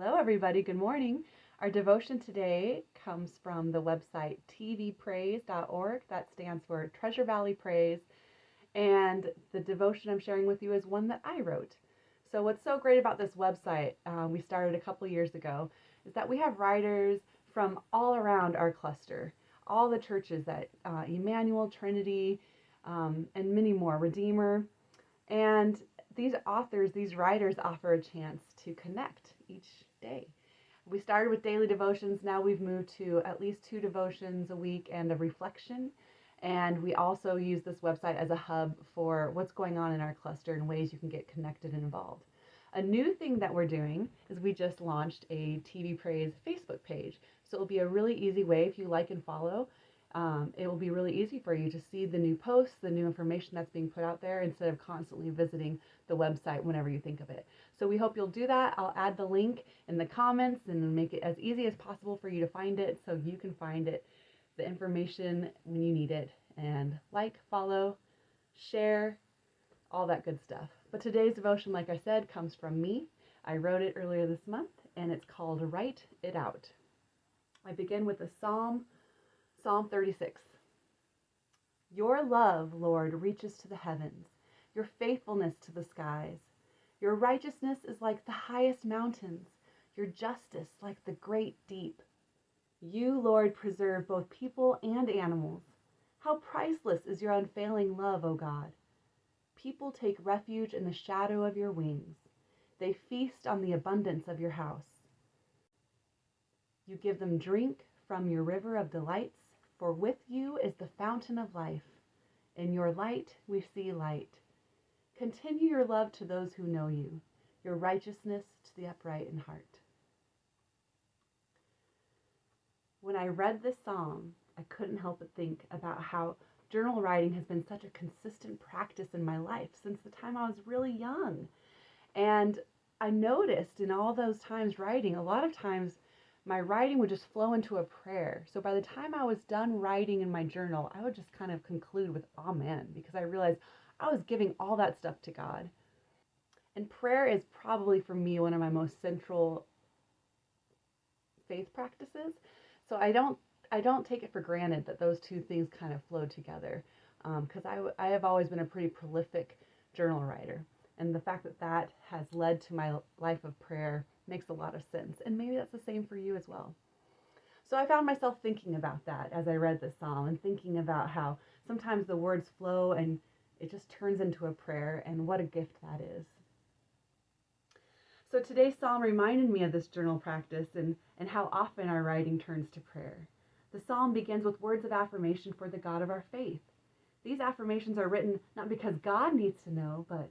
Hello, everybody. Good morning. Our devotion today comes from the website tvpraise.org. That stands for Treasure Valley Praise. And the devotion I'm sharing with you is one that I wrote. So, what's so great about this website, we started a couple years ago, is that we have writers from all around our cluster, all the churches at Emmanuel, Trinity, and many more, Redeemer. And these authors, these writers offer a chance to connect each day. We started with daily devotions. Now we've moved to at least 2 devotions a week and a reflection. And we also use this website as a hub for what's going on in our cluster and ways you can get connected and involved. A new thing that we're doing is we just launched a TV Praise Facebook page. So it'll be a really easy way if you like and follow. It will be really easy for you to see the new posts, the new information that's being put out there instead of constantly visiting the website whenever you think of it. So we hope you'll do that. I'll add the link in the comments and make it as easy as possible for you to find it so you can find it, the information when you need it, and like, follow, share, all that good stuff. But today's devotion, like I said, comes from me. I wrote it earlier this month and it's called Write It Out. I begin with a Psalm 36. Your love, Lord, reaches to the heavens, your faithfulness to the skies. Your righteousness is like the highest mountains, your justice like the great deep. You, Lord, preserve both people and animals. How priceless is your unfailing love, O God. People take refuge in the shadow of your wings. They feast on the abundance of your house. You give them drink from your river of delights, for with you is the fountain of life. In your light we see light. Continue your love to those who know you, your righteousness to the upright in heart. When I read this psalm, I couldn't help but think about how journal writing has been such a consistent practice in my life since the time I was really young. And I noticed in all those times writing, a lot of times my writing would just flow into a prayer. So by the time I was done writing in my journal, I would just kind of conclude with amen, because I realized I was giving all that stuff to God. And prayer is probably for me one of my most central faith practices. So I don't take it for granted that those two things kind of flow together, because I have always been a pretty prolific journal writer. And the fact that that has led to my life of prayer makes a lot of sense. And maybe that's the same for you as well. So I found myself thinking about that as I read this psalm and thinking about how sometimes the words flow and it just turns into a prayer, and what a gift that is. So today's psalm reminded me of this journal practice and how often our writing turns to prayer. The psalm begins with words of affirmation for the God of our faith. These affirmations are written not because God needs to know, but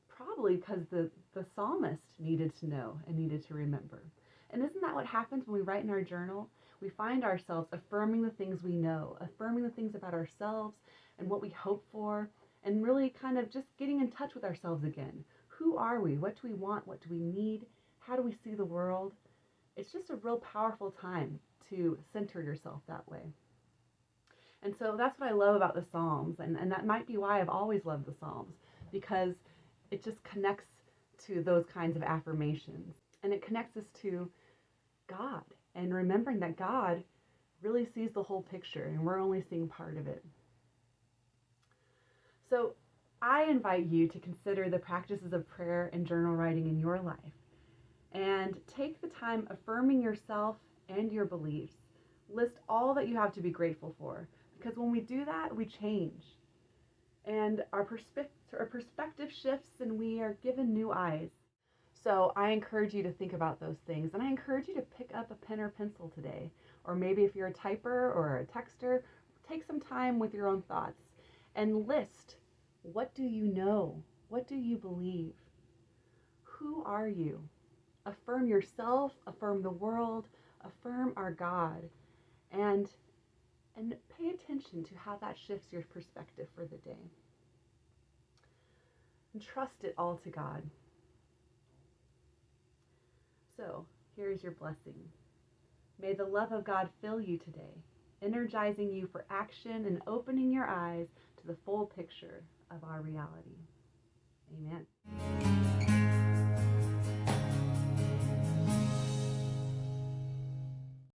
probably because the psalmist needed to know and needed to remember. And isn't that what happens when we write in our journal? We find ourselves affirming the things we know, affirming the things about ourselves and what we hope for, and really kind of just getting in touch with ourselves again. Who are we? What do we want? What do we need? How do we see the world? It's just a real powerful time to center yourself that way. And so that's what I love about the Psalms, and that might be why I've always loved the Psalms, because it just connects to those kinds of affirmations. And it connects us to God, and remembering that God really sees the whole picture and we're only seeing part of it. So I invite you to consider the practices of prayer and journal writing in your life, and take the time affirming yourself and your beliefs. List all that you have to be grateful for, because when we do that, we change. And our perspective shifts and we are given new eyes. So I encourage you to think about those things, and I encourage you to pick up a pen or pencil today, or maybe if you're a typer or a texter, take some time with your own thoughts and list, what do you know? What do you believe? Who are you? Affirm yourself, affirm the world, affirm our God, and pay attention to how that shifts your perspective for the day. And trust it all to God. So, here's your blessing. May the love of God fill you today, energizing you for action and opening your eyes to the full picture of our reality.